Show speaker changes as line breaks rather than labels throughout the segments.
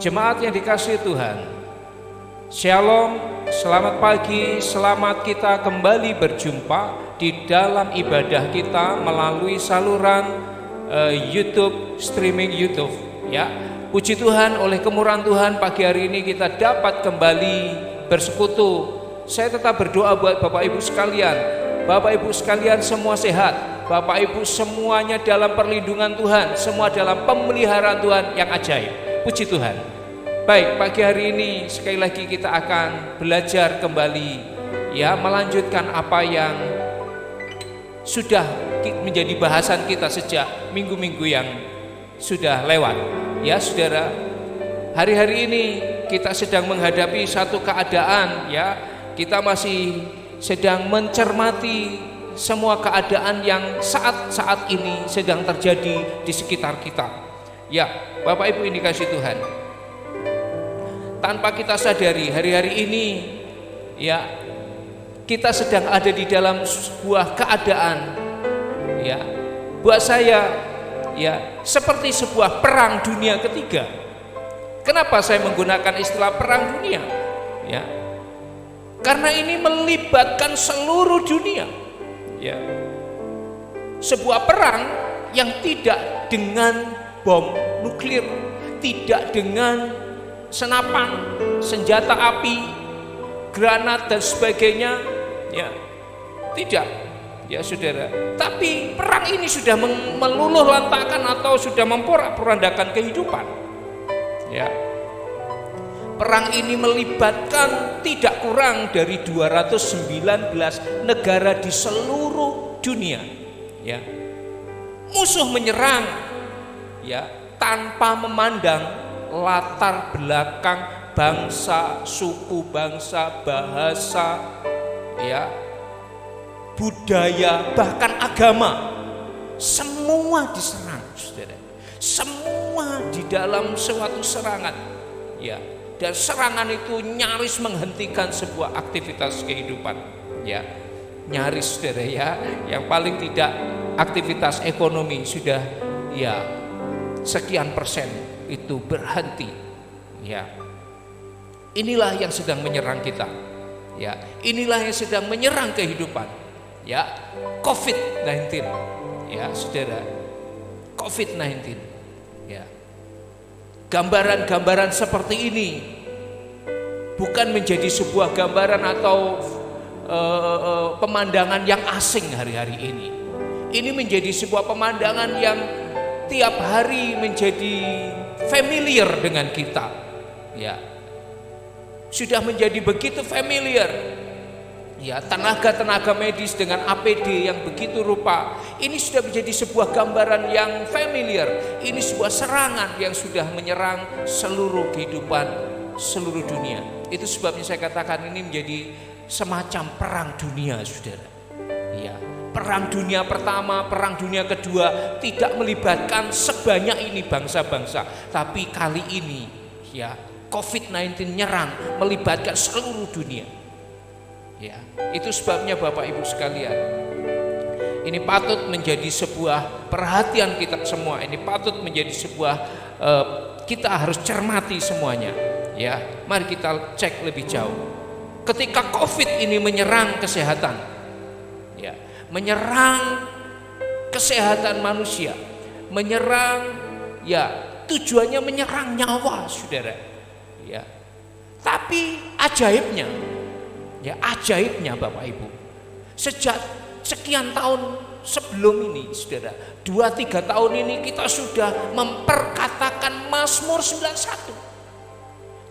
Jemaat yang dikasihi Tuhan, Shalom, selamat pagi, selamat kita kembali berjumpa di dalam ibadah kita melalui saluran YouTube, streaming YouTube. Ya, puji Tuhan, oleh kemurahan Tuhan pagi hari ini kita dapat kembali bersekutu. Saya tetap berdoa buat Bapak Ibu sekalian. Bapak Ibu sekalian semua sehat. Bapak Ibu semuanya dalam perlindungan Tuhan, semua dalam pemeliharaan Tuhan yang ajaib. Puji Tuhan. Baik, pagi hari ini sekali lagi kita akan belajar kembali, ya, melanjutkan apa yang sudah menjadi bahasan kita sejak minggu-minggu yang sudah lewat. Ya, saudara, hari-hari ini kita sedang menghadapi satu keadaan, ya, kita masih sedang mencermati semua keadaan yang saat-saat ini sedang terjadi di sekitar kita. Ya, Bapak Ibu ini kasih Tuhan. Tanpa kita sadari hari-hari ini, ya, kita sedang ada di dalam sebuah keadaan, ya, buat saya, ya, seperti sebuah perang dunia ketiga. Kenapa saya menggunakan istilah perang dunia? Ya, karena ini melibatkan seluruh dunia. Ya, sebuah perang yang tidak dengan bom nuklir, tidak dengan senapan, senjata api, granat dan sebagainya, ya, tidak, ya saudara. Tapi perang ini sudah meluluh lantakkan atau sudah memporak-porandakan kehidupan. Ya, perang ini melibatkan tidak kurang dari 219 negara di seluruh dunia. Ya, musuh menyerang, ya, tanpa memandang latar belakang bangsa, suku bangsa, bahasa, ya, budaya, bahkan agama. Semua diserang, saudara. Semua di dalam suatu serangan, ya, dan serangan itu nyaris menghentikan sebuah aktivitas kehidupan, ya, nyaris, saudara, ya. Yang paling tidak aktivitas ekonomi sudah, ya, sekian persen itu berhenti. Ya, inilah yang sedang menyerang kita. Ya, inilah yang sedang menyerang kehidupan. Ya, COVID-19. Ya, saudara, COVID-19. Ya, gambaran-gambaran seperti ini bukan menjadi sebuah gambaran atau pemandangan yang asing hari-hari ini. Ini menjadi sebuah pemandangan yang tiap hari menjadi familiar dengan kita. Ya, sudah menjadi begitu familiar. Ya, tenaga-tenaga medis dengan APD yang begitu rupa. Ini sudah menjadi sebuah gambaran yang familiar. Ini sebuah serangan yang sudah menyerang seluruh kehidupan, seluruh dunia. Itu sebabnya saya katakan ini menjadi semacam perang dunia, saudara. Ya, perang dunia pertama, perang dunia kedua tidak melibatkan sebanyak ini bangsa-bangsa, tapi kali ini, ya, COVID-19 nyerang melibatkan seluruh dunia. Ya, itu sebabnya Bapak Ibu sekalian, ini patut menjadi sebuah perhatian kita semua. Ini patut menjadi sebuah kita harus cermati semuanya. Ya, mari kita cek lebih jauh. Ketika COVID ini menyerang kesehatan, ya, menyerang kesehatan manusia, menyerang, ya, tujuannya menyerang nyawa, saudara. Ya, tapi ajaibnya, ya, ajaibnya Bapak Ibu, sejak sekian tahun sebelum ini, saudara, 2-3 tahun ini kita sudah memperkatakan Mazmur 91.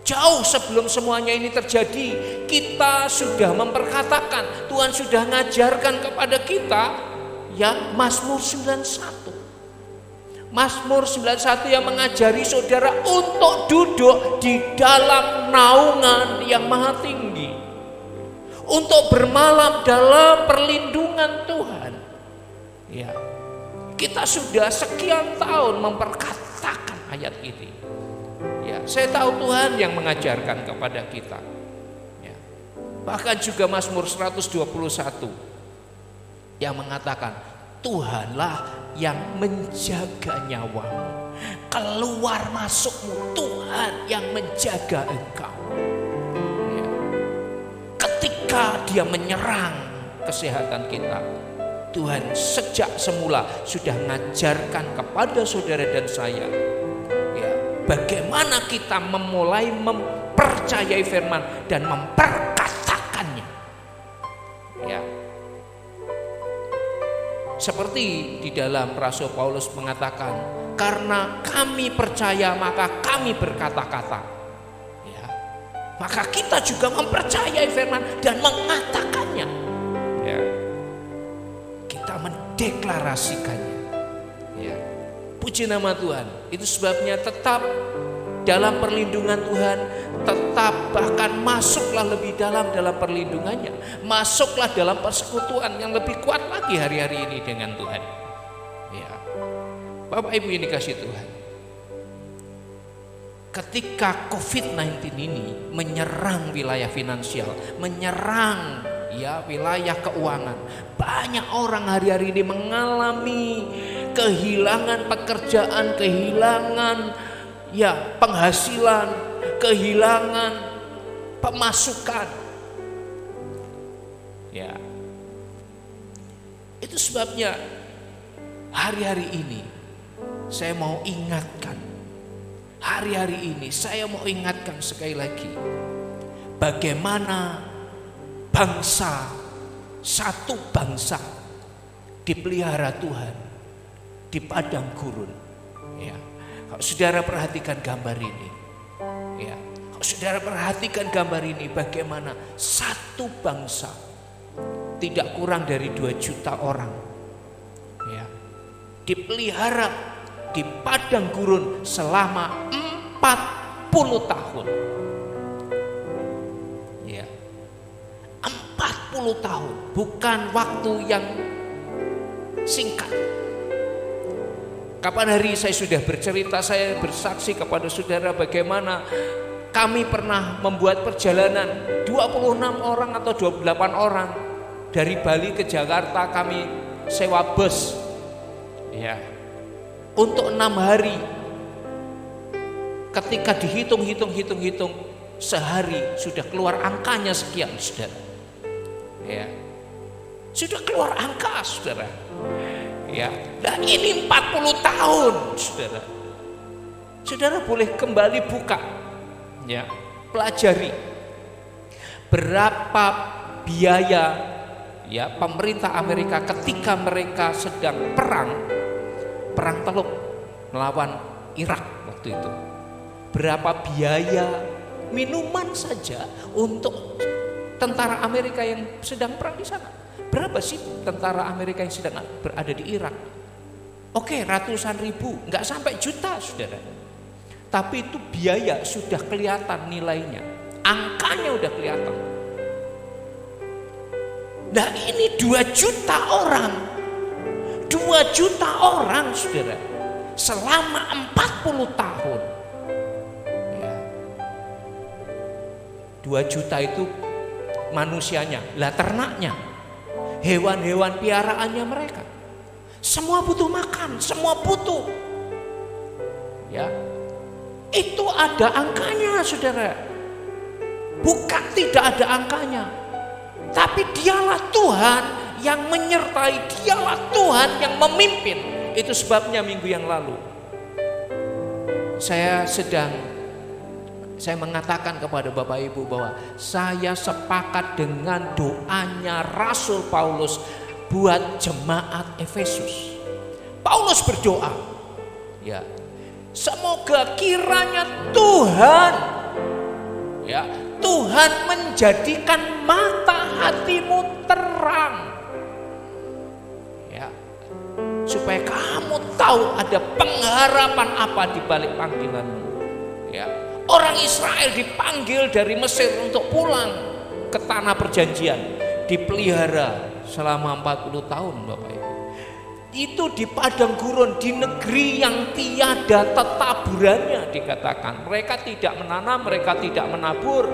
Jauh sebelum semuanya ini terjadi, kita sudah memperkatakan, Tuhan sudah ngajarkan kepada kita, ya, Mazmur 91. Mazmur 91 yang mengajari saudara untuk duduk di dalam naungan yang maha tinggi, untuk bermalam dalam perlindungan Tuhan. Ya, kita sudah sekian tahun memperkatakan ayat ini. Ya, saya tahu Tuhan yang mengajarkan kepada kita. Ya, bahkan juga Mazmur 121 yang mengatakan, Tuhanlah yang menjaga nyawamu. Keluar masukmu Tuhan yang menjaga engkau. Ya. Ketika dia menyerang kesehatan kita, Tuhan sejak semula sudah mengajarkan kepada saudara dan saya, ya, bagaimana kita memulai mempercayai firman dan memperkatakannya. Ya. Seperti di dalam Rasul Paulus mengatakan, karena kami percaya maka kami berkata-kata. Ya. Maka kita juga mempercayai firman dan mengatakannya. Ya. Kita mendeklarasikannya. Ya. Puji nama Tuhan. Itu sebabnya tetap dalam perlindungan Tuhan, tetap bahkan masuklah lebih dalam perlindungannya, masuklah dalam persekutuan yang lebih kuat lagi hari-hari ini dengan Tuhan. Ya. Bapak Ibu ini kasih Tuhan, ketika COVID-19 ini menyerang wilayah finansial, menyerang ya wilayah keuangan, banyak orang hari-hari ini mengalami kehilangan pekerjaan, kehilangan ya penghasilan, kehilangan pemasukan. Ya. Itu sebabnya hari-hari ini saya mau ingatkan. Hari-hari ini saya mau ingatkan sekali lagi, bagaimana bangsa, satu bangsa dipelihara Tuhan di padang gurun. Ya. Kalau saudara perhatikan gambar ini, ya, kalau saudara perhatikan gambar ini, bagaimana satu bangsa tidak kurang dari 2 juta orang, ya, dipelihara di padang gurun selama 40 tahun. Ya, 40 tahun, bukan waktu yang singkat. Kapan hari saya sudah bercerita, saya bersaksi kepada saudara bagaimana kami pernah membuat perjalanan 26 orang atau 28 orang dari Bali ke Jakarta. Kami sewa bus, ya, untuk 6 hari. Ketika dihitung sehari sudah keluar angkanya sekian, saudara. Ya, sudah keluar angka, saudara. Ya, dan ini 40 tahun, saudara. Saudara boleh kembali buka, ya, pelajari berapa biaya ya pemerintah Amerika ketika mereka sedang perang Teluk melawan Irak waktu itu. Berapa biaya minuman saja untuk tentara Amerika yang sedang perang di sana? Berapa sih tentara Amerika yang sedang berada di Irak? Oke, ratusan ribu, nggak sampai juta, saudara. Tapi itu biaya sudah kelihatan nilainya, angkanya udah kelihatan. Nah ini 2 juta orang, 2 juta orang, saudara, selama 40 tahun. Ya. 2 juta itu manusianya, lah ternaknya, hewan-hewan piaraannya mereka, semua butuh makan, semua butuh. Ya, itu ada angkanya, saudara. Bukan tidak ada angkanya, tapi dialah Tuhan yang menyertai, dialah Tuhan yang memimpin. Itu sebabnya minggu yang lalu saya mengatakan kepada Bapak Ibu bahwa saya sepakat dengan doanya Rasul Paulus buat jemaat Efesus. Paulus berdoa, ya, semoga kiranya Tuhan, ya, Tuhan menjadikan mata hatimu terang, ya, supaya kamu tahu ada pengharapan apa di balik panggilanmu. Ya. Orang Israel dipanggil dari Mesir untuk pulang ke tanah perjanjian, dipelihara selama 40 tahun, Bapak Ibu. Itu di padang gurun, di negeri yang tiada tetaburannya dikatakan. Mereka tidak menanam, mereka tidak menabur,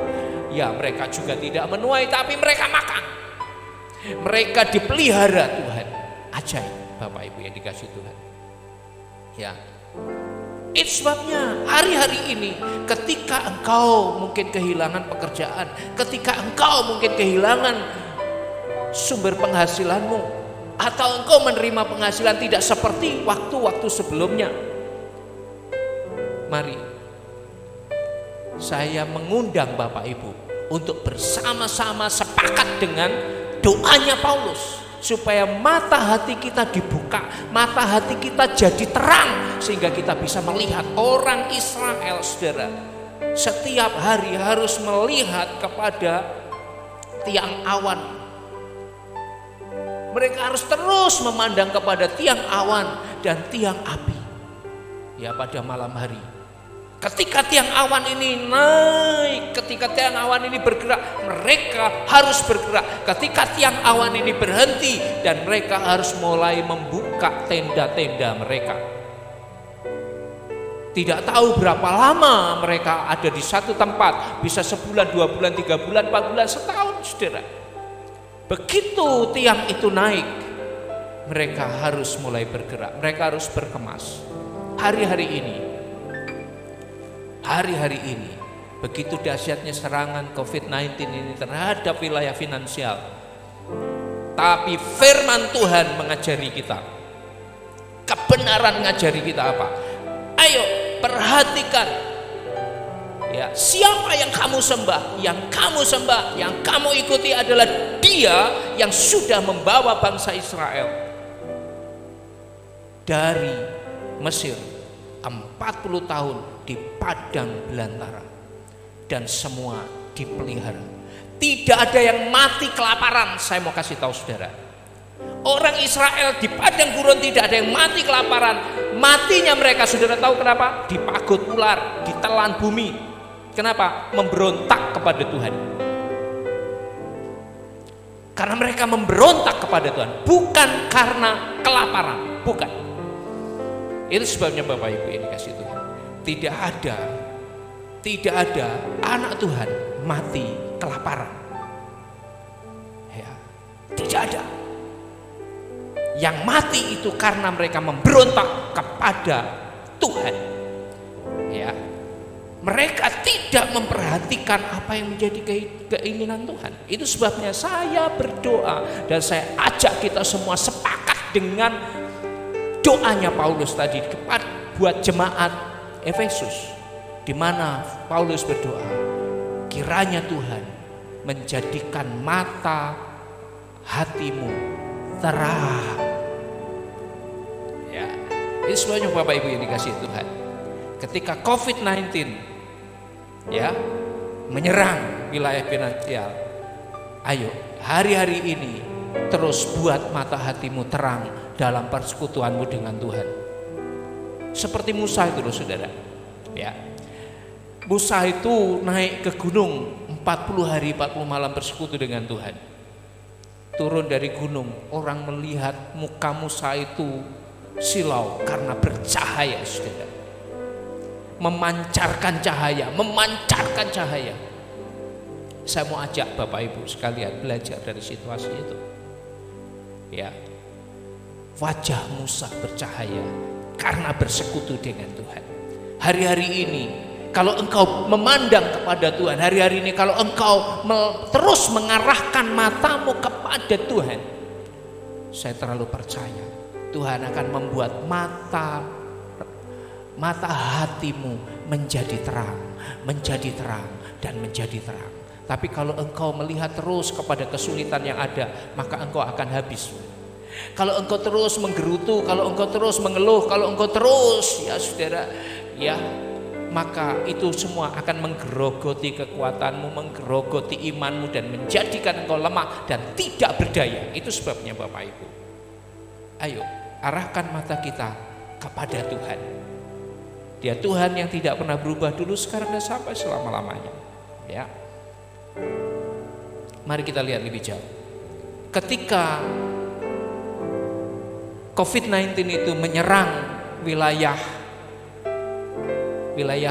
ya mereka juga tidak menuai, tapi mereka makan. Mereka dipelihara Tuhan, ajaib. Bapak Ibu yang dikasih Tuhan. Ya. Itu sebabnya hari-hari ini ketika engkau mungkin kehilangan pekerjaan, ketika engkau mungkin kehilangan sumber penghasilanmu, atau engkau menerima penghasilan tidak seperti waktu-waktu sebelumnya, mari saya mengundang Bapak Ibu untuk bersama-sama sepakat dengan doanya Paulus, supaya mata hati kita dibuka, mata hati kita jadi terang, sehingga kita bisa melihat. Orang Israel, saudara, setiap hari harus melihat kepada tiang awan. Mereka harus terus memandang kepada tiang awan dan tiang api. Ya, pada malam hari, ketika tiang awan ini naik, ketika tiang awan ini bergerak, mereka harus bergerak. Ketika tiang awan ini berhenti, dan mereka harus mulai membuka tenda-tenda mereka. Tidak tahu berapa lama mereka ada di satu tempat, bisa sebulan, 2 bulan, 3 bulan, 4 bulan, setahun, saudara. Begitu tiang itu naik, mereka harus mulai bergerak, mereka harus berkemas. Hari-hari ini begitu dahsyatnya serangan COVID-19 ini terhadap wilayah finansial, tapi firman Tuhan mengajari kita, kebenaran mengajari kita apa? Ayo perhatikan, ya, siapa yang kamu sembah? Yang kamu sembah, yang kamu ikuti adalah Dia yang sudah membawa bangsa Israel dari Mesir 40 tahun di padang belantara, dan semua dipelihara. Tidak ada yang mati kelaparan. Saya mau kasih tahu saudara, orang Israel di padang gurun tidak ada yang mati kelaparan. Matinya mereka, saudara tahu kenapa? Dipagut ular, ditelan bumi. Kenapa? Memberontak kepada Tuhan. Karena mereka memberontak kepada Tuhan, bukan karena kelaparan, bukan. Itu sebabnya Bapak Ibu yang dikasih Tuhan, tidak ada anak Tuhan mati kelaparan. Ya, tidak ada. Yang mati itu karena mereka memberontak kepada Tuhan. Ya, mereka tidak memperhatikan apa yang menjadi keinginan Tuhan. Itu sebabnya saya berdoa dan saya ajak kita semua sepakat dengan doanya Paulus tadi buat jemaat Efesus, di mana Paulus berdoa, kiranya Tuhan menjadikan mata hatimu terang. Ya, ini semuanya Bapak Ibu yang dikasih Tuhan. Ketika COVID-19 ya menyerang wilayah finansial, ayo hari-hari ini terus buat mata hatimu terang dalam persekutuanmu dengan Tuhan. Seperti Musa itu loh saudara. Ya. Musa itu naik ke gunung 40 hari 40 malam bersekutu dengan Tuhan. Turun dari gunung, orang melihat muka Musa itu silau karena bercahaya, saudara. Memancarkan cahaya. Saya mau ajak Bapak Ibu sekalian belajar dari situasi itu. Ya. Wajah Musa bercahaya karena bersekutu dengan Tuhan. Hari-hari ini kalau engkau memandang kepada Tuhan, hari-hari ini kalau engkau terus mengarahkan matamu kepada Tuhan, saya terlalu percaya Tuhan akan membuat mata hatimu menjadi terang dan menjadi terang. Tapi kalau engkau melihat terus kepada kesulitan yang ada, maka engkau akan habis. Kalau engkau terus menggerutu, kalau engkau terus mengeluh, kalau engkau terus, ya saudara, ya, maka itu semua akan menggerogoti kekuatanmu, menggerogoti imanmu, dan menjadikan engkau lemah dan tidak berdaya. Itu sebabnya Bapak Ibu, ayo arahkan mata kita kepada Tuhan. Dia Tuhan yang tidak pernah berubah dulu, sekarang dan sampai selama-lamanya. Ya, mari kita lihat lebih jauh. Ketika COVID-19 itu menyerang wilayah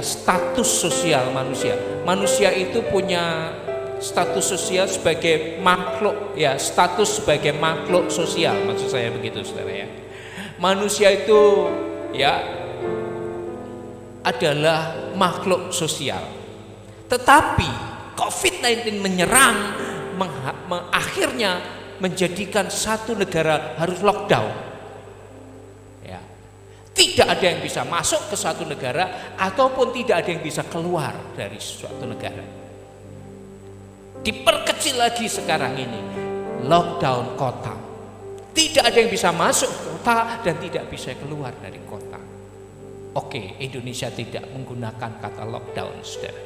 status sosial manusia. Manusia itu punya status sosial sebagai makhluk, ya, status sebagai makhluk sosial, maksud saya begitu saudara ya. Manusia itu ya adalah makhluk sosial. Tetapi COVID-19 menyerang akhirnya menjadikan satu negara harus lockdown. Ya. Tidak ada yang bisa masuk ke suatu negara ataupun tidak ada yang bisa keluar dari suatu negara. Diperkecil lagi sekarang ini, lockdown kota. Tidak ada yang bisa masuk ke kota dan tidak bisa keluar dari kota. Oke, Indonesia tidak menggunakan kata lockdown, saudara.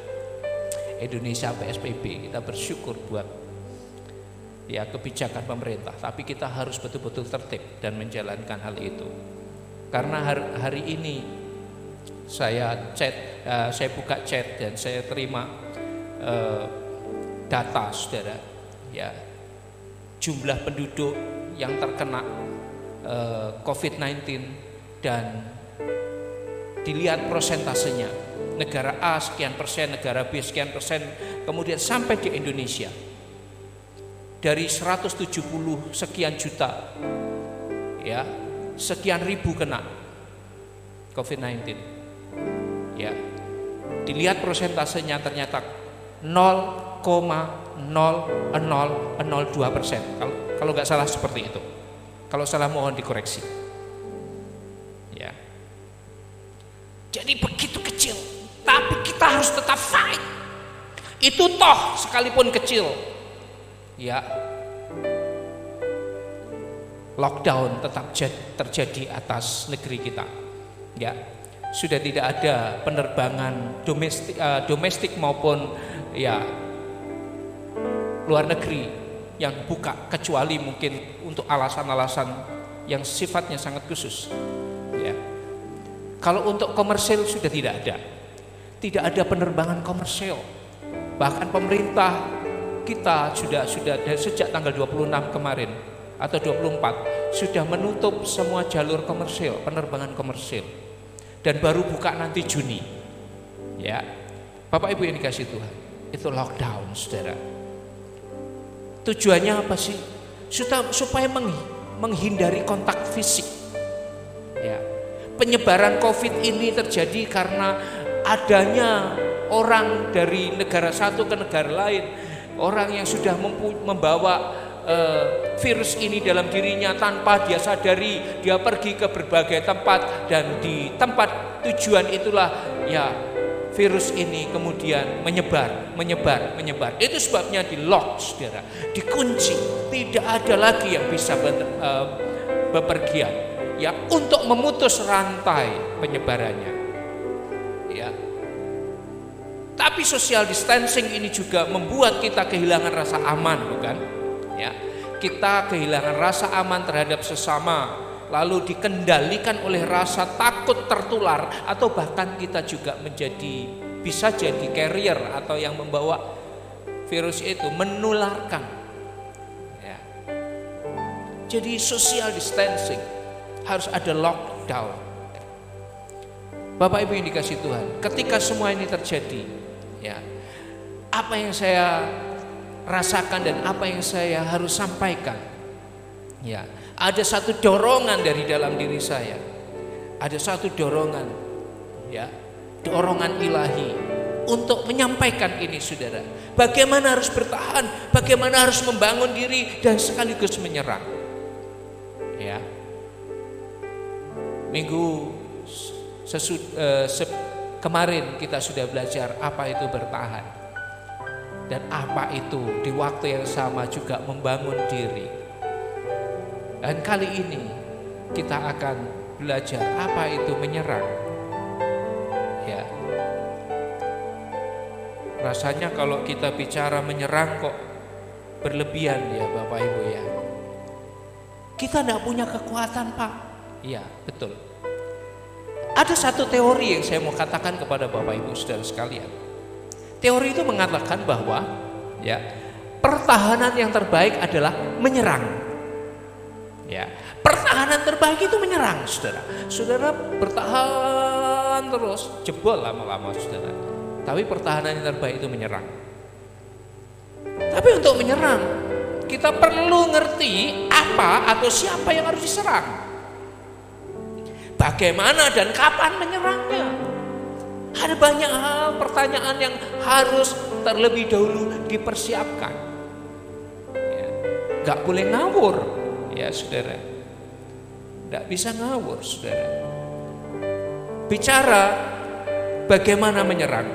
Indonesia PSBB, kita bersyukur buat ya kebijakan pemerintah, tapi kita harus betul-betul tertib dan menjalankan hal itu. Karena hari ini saya buka chat dan saya terima data, saudara, ya jumlah penduduk yang terkena COVID-19 dan dilihat prosentasenya, negara A sekian persen, negara B sekian persen, kemudian sampai di Indonesia dari 170 sekian juta, ya sekian ribu kena COVID-19, ya dilihat prosentasenya ternyata 0,0002%, kalau nggak salah seperti itu. Kalau salah mohon dikoreksi. Ya. Jadi begitu kecil, tapi kita harus tetap fight. Itu toh sekalipun kecil, ya lockdown tetap terjadi atas negeri kita. Ya, sudah tidak ada penerbangan domestik maupun ya luar negeri yang buka, kecuali mungkin untuk alasan-alasan yang sifatnya sangat khusus. Ya. Kalau untuk komersil sudah tidak ada penerbangan komersil. Bahkan pemerintah kita sudah sejak tanggal 26 kemarin atau 24 sudah menutup semua jalur komersil, penerbangan komersil, dan baru buka nanti Juni. Ya, Bapak Ibu yang dikasih Tuhan, itu lockdown, saudara. Tujuannya apa sih? Supaya menghindari kontak fisik. Ya. Penyebaran COVID ini terjadi karena adanya orang dari negara satu ke negara lain, orang yang sudah membawa virus ini dalam dirinya tanpa dia sadari, dia pergi ke berbagai tempat, dan di tempat tujuan itulah ya virus ini kemudian menyebar. Itu sebabnya di lock, saudara, dikunci, tidak ada lagi yang bisa bepergian, ya, untuk memutus rantai penyebarannya. Ya. Tapi social distancing ini juga membuat kita kehilangan rasa aman, bukan? Ya. Kita kehilangan rasa aman terhadap sesama, lalu dikendalikan oleh rasa takut tertular, atau bahkan kita juga bisa jadi carrier atau yang membawa virus itu, menularkan. Ya. Jadi social distancing, harus ada lockdown. Bapak Ibu yang dikasih Tuhan, ketika semua ini terjadi, ya, apa yang saya rasakan dan apa yang saya harus sampaikan, ya, ada satu dorongan dari dalam diri saya, ada satu dorongan, ya, dorongan ilahi untuk menyampaikan ini, saudara. Bagaimana harus bertahan, bagaimana harus membangun diri dan sekaligus menyerang. Ya, minggu kemarin kita sudah belajar apa itu bertahan dan apa itu di waktu yang sama juga membangun diri. Dan kali ini kita akan belajar apa itu menyerang. Ya. Rasanya kalau kita bicara menyerang kok berlebihan, ya Bapak Ibu, ya. Kita tidak punya kekuatan, Pak. Iya, betul. Ada satu teori yang saya mau katakan kepada Bapak Ibu saudara sekalian. Teori itu mengatakan bahwa ya, pertahanan yang terbaik adalah menyerang. Ya, pertahanan terbaik itu menyerang, saudara. Saudara bertahan terus, jebol lama-lama, saudara. Tapi pertahanan yang terbaik itu menyerang. Tapi untuk menyerang, kita perlu ngerti apa atau siapa yang harus diserang. bagaimana dan kapan menyerangnya. Ada banyak hal, pertanyaan yang harus terlebih dahulu dipersiapkan. Ya, gak boleh ngawur, ya saudara. Gak bisa ngawur, saudara. Bicara bagaimana menyerang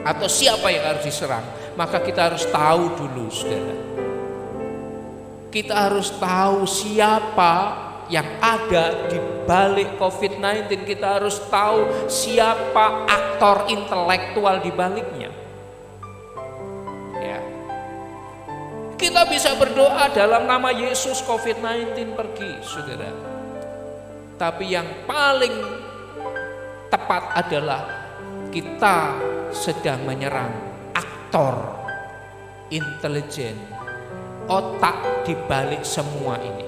atau siapa yang harus diserang, maka kita harus tahu dulu, saudara. Kita harus tahu siapa yang ada di balik COVID-19. Kita harus tahu siapa aktor intelektual di baliknya. Ya. Kita bisa berdoa dalam nama Yesus, COVID-19 pergi, saudara. Tapi yang paling tepat adalah kita sedang menyerang aktor intelijen, otak di balik semua ini.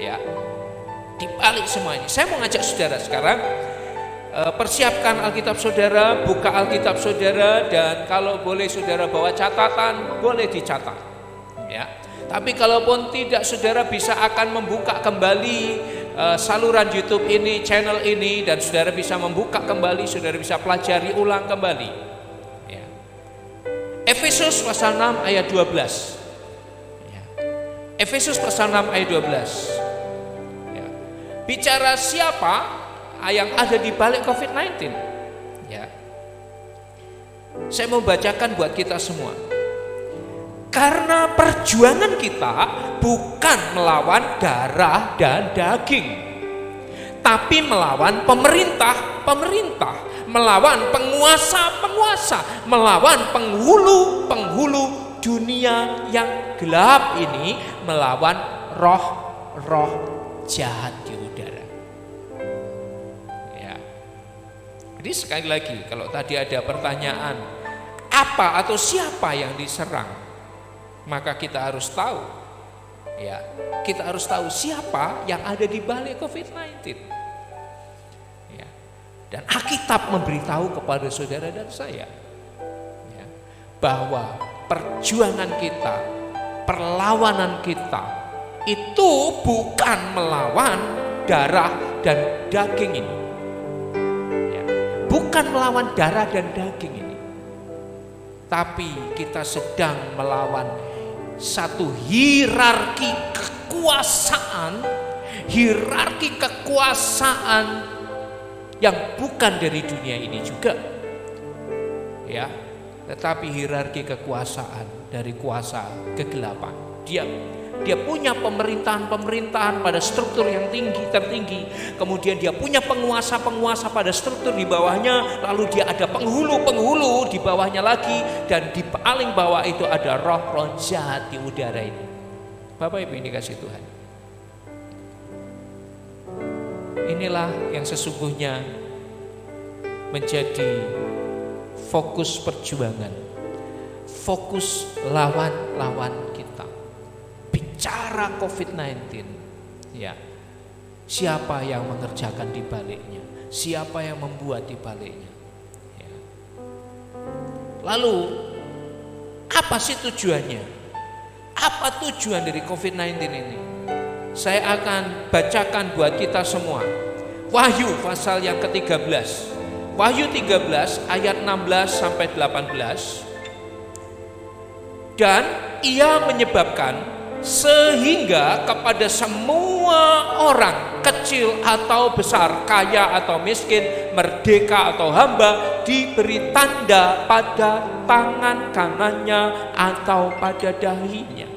Ya, di balik semua ini. Saya mau ngajak saudara sekarang, persiapkan Alkitab saudara, buka Alkitab saudara, dan kalau boleh saudara bawa catatan, boleh dicatat. Ya. Tapi kalaupun tidak, saudara bisa akan membuka kembali saluran YouTube ini, channel ini, dan saudara bisa membuka kembali, saudara bisa pelajari ulang kembali. Ya. Efesus pasal 6 ayat 12. Ya. Efesus pasal 6 ayat 12. Bicara siapa yang ada di balik COVID-19. Ya. Saya mau bacakan buat kita semua. Karena perjuangan kita bukan melawan darah dan daging, tapi melawan pemerintah, melawan penguasa, melawan penghulu dunia yang gelap ini, melawan roh-roh jahat di udara. Ya. Jadi sekali lagi, kalau tadi ada pertanyaan apa atau siapa yang diserang, maka kita harus tahu. Ya, kita harus tahu siapa yang ada di balik COVID-19. Ya. Dan Alkitab memberitahu kepada saudara dan saya, ya, bahwa perjuangan kita, perlawanan kita itu bukan melawan darah dan daging ini. Ya, bukan melawan darah dan daging ini. Tapi kita sedang melawan satu hierarki kekuasaan yang bukan dari dunia ini juga. Ya, tetapi hierarki kekuasaan dari kuasa kegelapan. Dia punya pemerintahan pada struktur yang tertinggi. Kemudian dia punya penguasa pada struktur di bawahnya. Lalu dia ada penghulu di bawahnya lagi. Dan di paling bawah itu ada roh-roh jahat di udara ini. Bapak Ibu ini kasih Tuhan. Inilah yang sesungguhnya menjadi fokus perjuangan. Fokus lawan kita. Bicara COVID-19, ya, siapa yang mengerjakan di baliknya, siapa yang membuat di baliknya. Ya. Lalu, apa sih tujuannya? Apa tujuan dari COVID-19 ini? Saya akan bacakan buat kita semua. Wahyu pasal yang ke-13. Wahyu 13 ayat 16 sampai 18. Dan ia menyebabkan sehingga kepada semua orang, kecil atau besar, kaya atau miskin, merdeka atau hamba, diberi tanda pada tangan kanannya atau pada dahinya.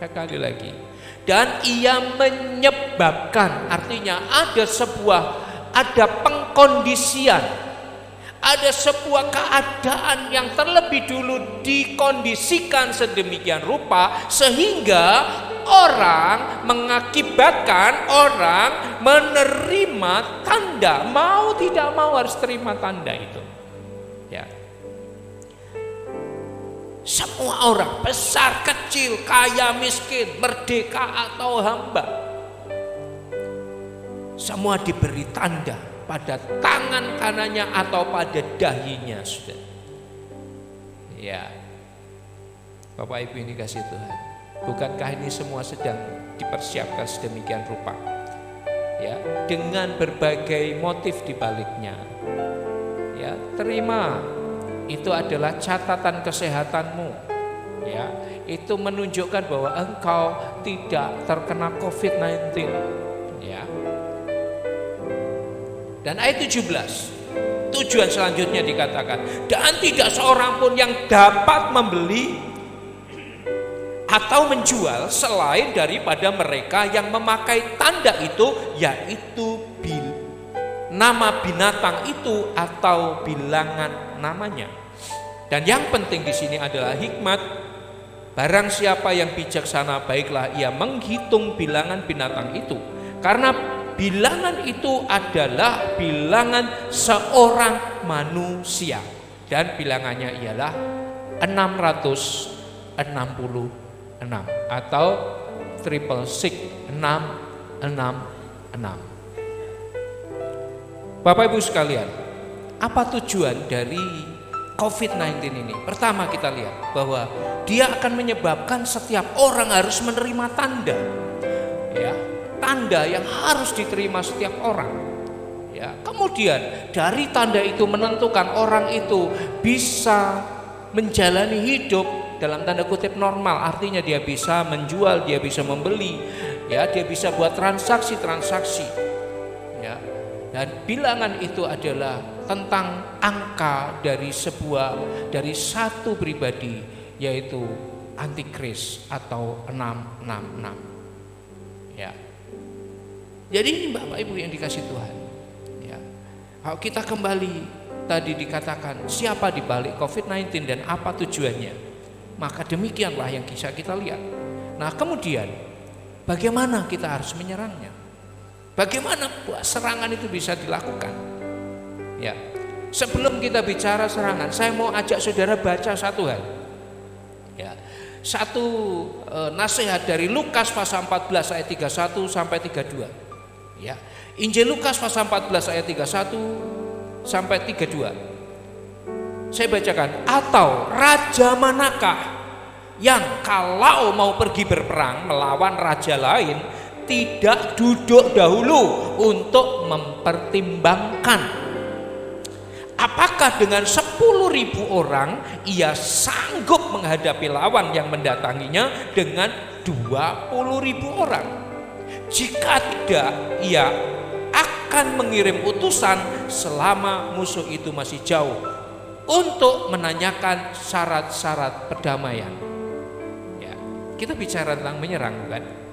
Sekali lagi. Dan ia menyebabkan, artinya ada pengkondisian. Ada sebuah keadaan yang terlebih dulu dikondisikan sedemikian rupa sehingga mengakibatkan orang menerima tanda, mau tidak mau harus terima tanda itu. Ya. Semua orang, besar, kecil, kaya, miskin, merdeka atau hamba, semua diberi tanda pada tangan kanannya atau pada dahinya, sudah. Ya, Bapak Ibu ini kasih Tuhan. Bukankah ini semua sedang dipersiapkan sedemikian rupa? ya, dengan berbagai motif di baliknya. Ya, terima, itu adalah catatan kesehatanmu. Ya, itu menunjukkan bahwa engkau tidak terkena COVID-19. Ya. Dan ayat 17, tujuan selanjutnya dikatakan, dan tidak seorang pun yang dapat membeli atau menjual selain daripada mereka yang memakai tanda itu, yaitu nama binatang itu atau bilangan namanya. Dan yang penting di sini adalah hikmat. Barang siapa yang bijaksana, baiklah ia menghitung bilangan binatang itu, karena bilangan itu adalah bilangan seorang manusia, dan bilangannya ialah 666 atau 666. Bapak Ibu sekalian, apa tujuan dari COVID-19 ini? Pertama, kita lihat bahwa dia akan menyebabkan setiap orang harus menerima tanda. Ya, tanda yang harus diterima setiap orang. Ya, kemudian dari tanda itu menentukan orang itu bisa menjalani hidup dalam tanda kutip normal, artinya dia bisa menjual, dia bisa membeli, ya, dia bisa buat transaksi. Ya. Dan bilangan itu adalah tentang angka dari satu pribadi, yaitu antikris atau 666. Ya. Jadi ini Bapak Ibu yang dikasih Tuhan. Ya. Kalau kita kembali tadi dikatakan siapa di balik COVID-19 dan apa tujuannya, maka demikianlah yang bisa kita lihat. Nah, kemudian bagaimana kita harus menyerangnya? Bagaimana serangan itu bisa dilakukan? Ya, sebelum kita bicara serangan, saya mau ajak saudara baca satu hal. Ya, satu nasihat dari Lukas pasal 14 ayat 31 sampai 32. Ya, Injil Lukas pasal 14 ayat 31 sampai 32. Saya bacakan. Atau raja manakah yang kalau mau pergi berperang melawan raja lain tidak duduk dahulu untuk mempertimbangkan apakah dengan 10.000 orang ia sanggup menghadapi lawan yang mendatanginya dengan 20.000 orang. Jika tidak, ia akan mengirim utusan selama musuh itu masih jauh untuk menanyakan syarat-syarat perdamaian. Ya, kita bicara tentang menyerang, bukan?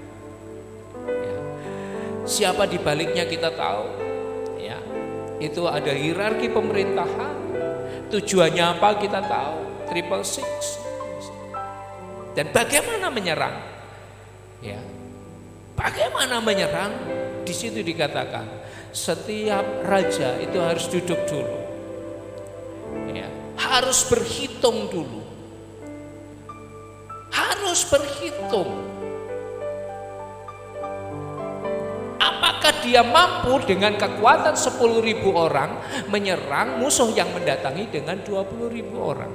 Ya. Siapa di baliknya kita tahu. Ya, itu ada hierarki pemerintahan. Tujuannya apa kita tahu. 666. Dan bagaimana menyerang? Ya, bagaimana menyerang? Di situ dikatakan setiap raja itu harus duduk dulu. Ya, harus berhitung dulu. Harus berhitung. Apakah dia mampu dengan kekuatan 10.000 orang menyerang musuh yang mendatangi dengan 20.000 orang?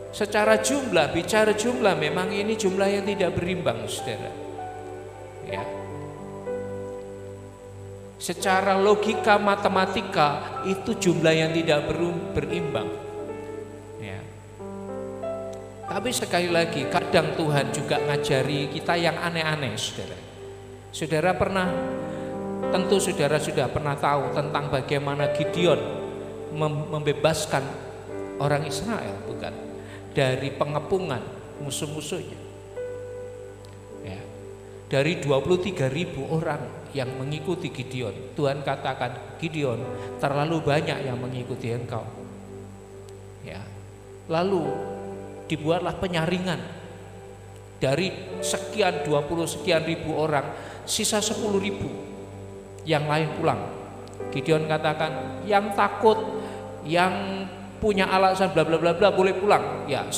Secara jumlah, bicara jumlah, memang ini jumlah yang tidak berimbang, saudara. Ya. Secara logika matematika itu jumlah yang tidak berimbang. Ya. Tapi sekali lagi, kadang Tuhan juga ngajari kita yang aneh-aneh, saudara. Saudara pernah, tentu saudara sudah pernah tahu tentang bagaimana Gideon membebaskan orang Israel, bukan? Dari pengepungan musuh-musuhnya. Ya. Dari 23.000 orang yang mengikuti Gideon, Tuhan katakan, Gideon, terlalu banyak yang mengikuti engkau. Ya. Lalu dibuatlah penyaringan dari sekian 20 sekian ribu orang, sisa 10.000 yang lain pulang. Gideon katakan, yang takut, yang punya alasan bla bla bla bla boleh pulang. Ya,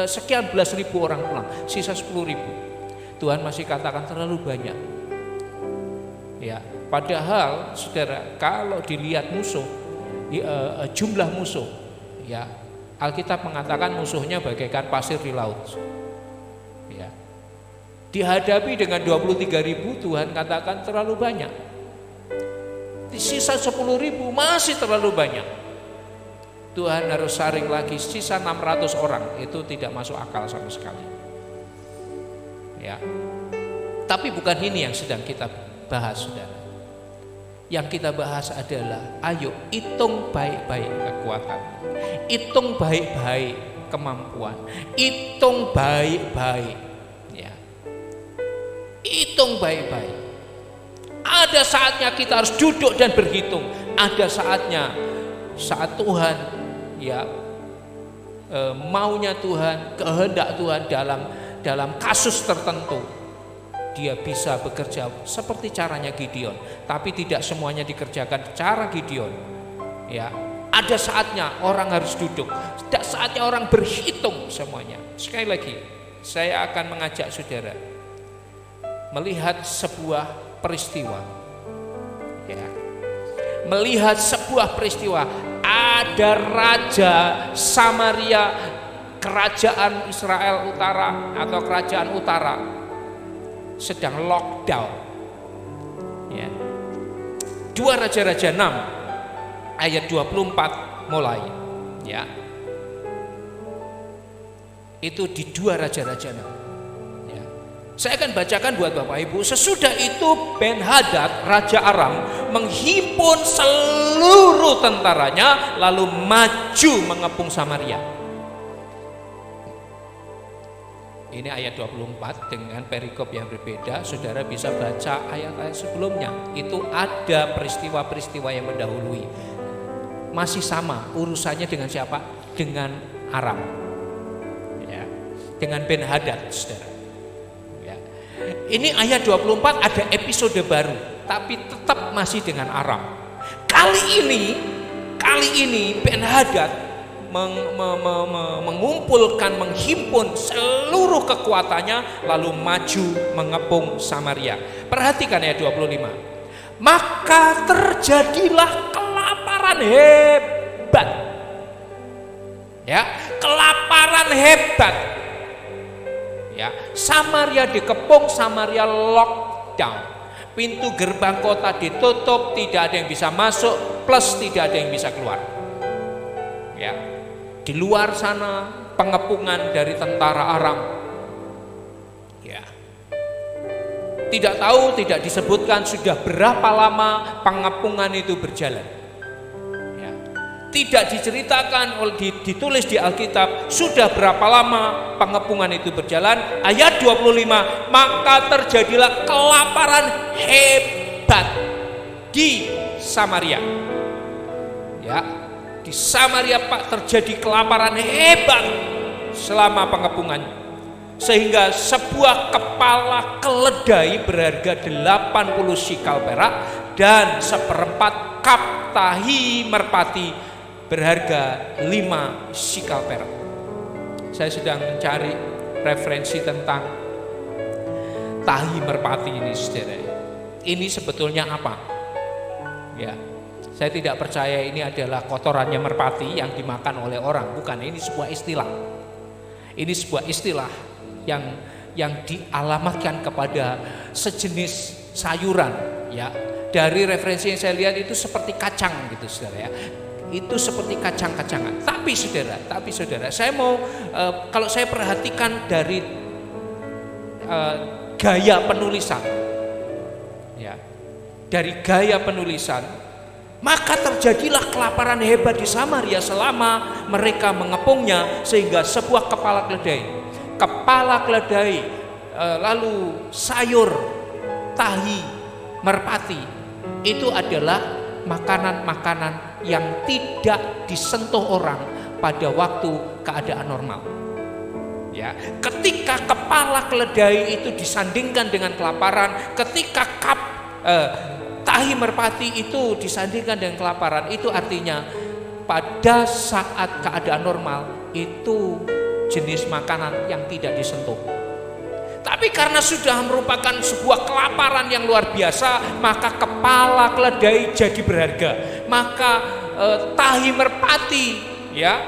sekian belas ribu orang pulang, sisa 10.000. Tuhan masih katakan terlalu banyak. Ya, padahal saudara, kalau dilihat musuh, jumlah musuh, ya, Alkitab mengatakan musuhnya bagaikan pasir di laut. Ya. Dihadapi dengan 23.000, Tuhan katakan terlalu banyak. Sisa 10.000 masih terlalu banyak. Tuhan harus saring lagi, sisa 600 orang. Itu tidak masuk akal sama sekali. Ya. Tapi bukan ini yang sedang kita bahas, saudara. Yang kita bahas adalah, ayo hitung baik-baik kekuatan, hitung baik-baik kemampuan, hitung baik-baik, ya, hitung baik-baik. Ada saatnya kita harus duduk dan berhitung. Ada saatnya saat Tuhan, ya, maunya Tuhan, kehendak Tuhan dalam kasus tertentu, dia bisa bekerja seperti caranya Gideon, tapi tidak semuanya dikerjakan cara Gideon. Ya, ada saatnya orang harus duduk, ada saatnya orang berhitung semuanya. Sekali lagi, saya akan mengajak saudara melihat sebuah peristiwa. Ya, melihat sebuah peristiwa. Ada raja Samaria, kerajaan Israel Utara atau kerajaan Utara, sedang lockdown. Ya. 2 Raja-Raja 6 ayat 24 mulai. Ya. Itu di 2 Raja-Raja 6. Ya. Saya akan bacakan buat Bapak Ibu. Sesudah itu Ben-Hadad Raja Aram menghimpun seluruh tentaranya lalu maju mengepung Samaria. Ini ayat 24 dengan perikop yang berbeda. Saudara bisa baca ayat-ayat sebelumnya. Itu ada peristiwa-peristiwa yang mendahului. Masih sama urusannya dengan siapa? Dengan Aram, ya. Dengan Ben-Hadad, saudara, ya. Ini ayat 24 ada episode baru, tapi tetap masih dengan Aram. Kali ini Ben-Hadad mengumpulkan, menghimpun seluruh kekuatannya lalu maju mengepung Samaria. Perhatikan ayat 25. Maka terjadilah kelaparan hebat. Ya, kelaparan hebat. Ya, Samaria dikepung, Samaria lockdown. Pintu gerbang kota ditutup, tidak ada yang bisa masuk, plus tidak ada yang bisa keluar. Ya. Di luar sana pengepungan dari tentara Aram. Ya. Tidak tahu, tidak disebutkan sudah berapa lama pengepungan itu berjalan. Ya. Tidak diceritakan, ditulis di Alkitab sudah berapa lama pengepungan itu berjalan. Ayat 25, maka terjadilah kelaparan hebat di Samaria. Ya. Di Samaria terjadi kelaparan hebat selama pengepungan, sehingga sebuah kepala keledai berharga 80 sikal perak dan 1/4 kap tahi merpati berharga 5 sikal perak. Saya sedang mencari referensi tentang tahi merpati ini, saudara. Ini sebetulnya apa? Ya. Saya tidak percaya ini adalah kotorannya merpati yang dimakan oleh orang. Bukan, ini sebuah istilah. Ini sebuah istilah yang dialamatkan kepada sejenis sayuran. Ya, dari referensi yang saya lihat itu seperti kacang gitu, saudara. Ya, itu seperti kacang-kacangan. Tapi saudara, saya mau kalau saya perhatikan dari gaya penulisan, ya, dari gaya penulisan. Maka terjadilah kelaparan hebat di Samaria selama mereka mengepungnya, sehingga sebuah kepala keledai, lalu sayur, tahi, merpati, itu adalah makanan-makanan yang tidak disentuh orang pada waktu keadaan normal. Ya, ketika kepala keledai itu disandingkan dengan kelaparan, ketika tahi merpati itu disandingkan dengan kelaparan, itu artinya pada saat keadaan normal itu jenis makanan yang tidak disentuh. Tapi karena sudah merupakan sebuah kelaparan yang luar biasa, maka kepala keledai jadi berharga. Maka tahi merpati, ya,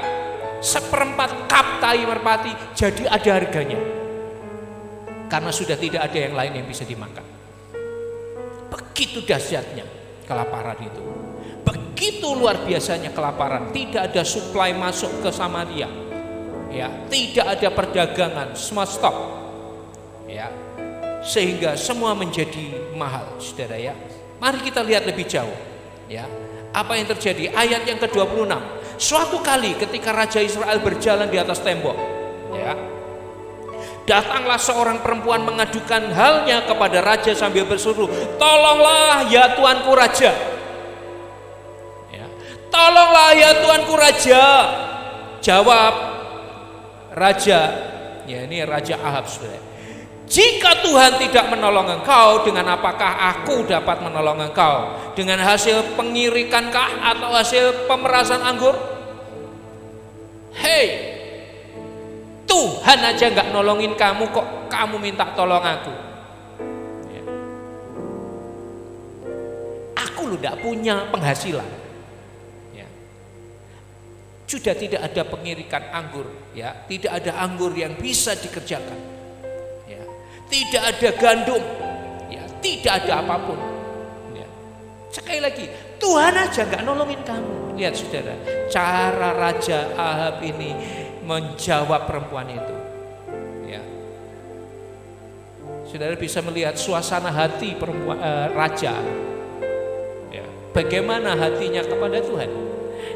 1/4 kap tahi merpati jadi ada harganya. karena sudah tidak ada yang lain yang bisa dimakan. Begitu dahsyatnya kelaparan itu. Begitu luar biasanya kelaparan. Tidak ada suplai masuk ke Samaria. Ya, tidak ada perdagangan, semua stop. Ya. Sehingga semua menjadi mahal, Saudara ya. Mari kita lihat lebih jauh. Ya. Apa yang terjadi? Ayat yang ke-26. Suatu kali ketika Raja Israel berjalan di atas tembok, ya, datanglah seorang perempuan mengadukan halnya kepada raja sambil berseru, "Tolonglah ya tuanku raja." Ya, "Tolonglah ya tuanku raja." Jawab raja, ya ini Raja Ahab, Saudara, "Jika Tuhan tidak menolong engkau, dengan apakah aku dapat menolong engkau? Dengan hasil pengirikankah atau hasil pemerasan anggur?" Hei, Tuhan aja gak nolongin kamu, kok kamu minta tolong aku? Ya. Aku lu gak punya penghasilan. Ya. Sudah tidak ada pengirikan anggur, ya, tidak ada anggur yang bisa dikerjakan. Ya. Tidak ada gandum, ya, tidak ada apapun. Ya. Sekali lagi, Tuhan aja gak nolongin kamu. Lihat Saudara, cara Raja Ahab ini menjawab perempuan itu. Ya. Saudara bisa melihat suasana hati perempuan raja. Ya. Bagaimana hatinya kepada Tuhan?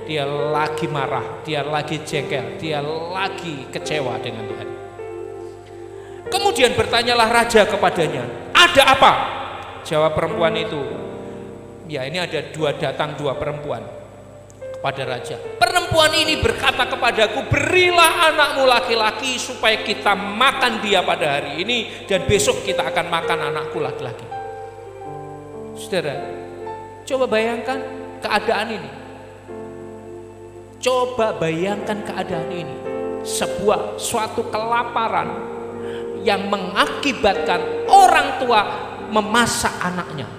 Dia lagi marah, dia lagi jengkel, dia lagi kecewa dengan Tuhan. Kemudian bertanyalah raja kepadanya, "Ada apa?" Jawab perempuan itu, ya ini ada datang dua perempuan kepada raja. "Perempuan ini berkata kepadaku, berilah anakmu laki-laki supaya kita makan dia pada hari ini dan besok kita akan makan anakku laki-laki." Saudara, coba bayangkan keadaan ini. Coba bayangkan keadaan ini. Suatu kelaparan yang mengakibatkan orang tua memasak anaknya.